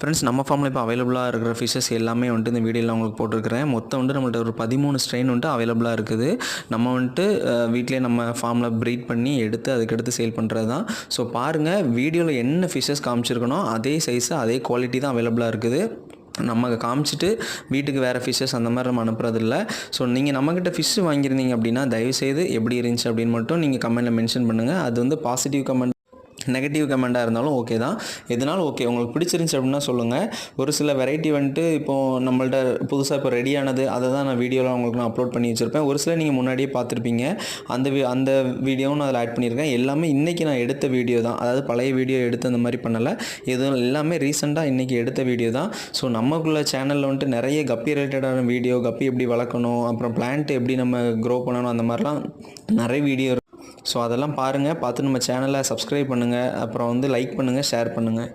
Friends நம்ம ஃபார்மில் இப்போ அவைலபிளாக இருக்கிற ஃபிஷஸ் எல்லாமே வந்துட்டு இந்த வீடியோவில் உங்களுக்கு போட்டிருக்கிறேன். மொத்தம் வந்துட்டு நம்மள்ட்ட ஒரு 13 ஸ்ட்ரெயின் வந்துட்டு அவைலபிளாக இருக்குது. நம்ம வந்துட்டு வீட்டிலே நம்ம ஃபார்மில் ப்ரீட் பண்ணி எடுத்து அதுக்கடுத்து சேல் பண்ணுறது தான். ஸோ பாருங்கள், வீடியோவில் என்ன ஃபிஷஸ் காமிச்சிருக்கனோ அதே சைஸு அதே குவாலிட்டி தான் அவைலபிளாக இருக்குது. நம்ம காமிச்சிட்டு வீட்டுக்கு வேறு ஃபிஷ்ஷஸ் அந்த மாதிரி நம்ம அனுப்புறதில்ல. ஸோ நீங்கள் நம்மக்கிட்ட ஃபிஷ் வாங்கியிருந்தீங்க அப்படின்னா தயவுசெய்து எப்படி இருந்துச்சு அப்படின்னு மட்டும் நீங்கள் கமெண்ட்டில் மென்ஷன் பண்ணுங்கள். அது வந்து பாசிட்டிவ் கமெண்ட், நெகட்டிவ் கமெண்ட்டாக இருந்தாலும் ஓகே தான், எதுனாலும் ஓகே. உங்களுக்கு பிடிச்சிருந்துச்சி அப்படின்னா சொல்லுங்கள். ஒரு சில வெரைட்டி வந்துட்டு இப்போது நம்மள்ட்ட புதுசாக இப்போ ரெடியானது அதை தான் நான் வீடியோவில் உங்களுக்கு நான் அப்லோட் பண்ணி வச்சுருப்பேன். ஒரு சில நீங்கள் முன்னாடியே பார்த்துருப்பீங்க. அந்த வீடியோவும் நான் அதில் ஆட் பண்ணியிருக்கேன். எல்லாமே இன்றைக்கி நான் எடுத்த வீடியோ தான். அதாவது பழைய வீடியோ எடுத்து அந்த மாதிரி பண்ணலை. எதுவும் எல்லாமே ரீசெண்டாக இன்றைக்கி எடுத்த வீடியோ தான். ஸோ நமக்குள்ள சேனலில் வந்துட்டு நிறைய கப்பி ரிலேட்டடான வீடியோ, கப்பி எப்படி வளர்க்கணும், அப்புறம் பிளான்ட் எப்படி நம்ம க்ரோ பண்ணணும், அந்த மாதிரிலாம் நிறைய வீடியோ. ஸோ அதெல்லாம் பாருங்கள். பார்த்து நம்ம சேனலை சப்ஸ்கிரைப் பண்ணுங்கள். அப்புறம் வந்து லைக் பண்ணுங்கள், ஷேர் பண்ணுங்கள்.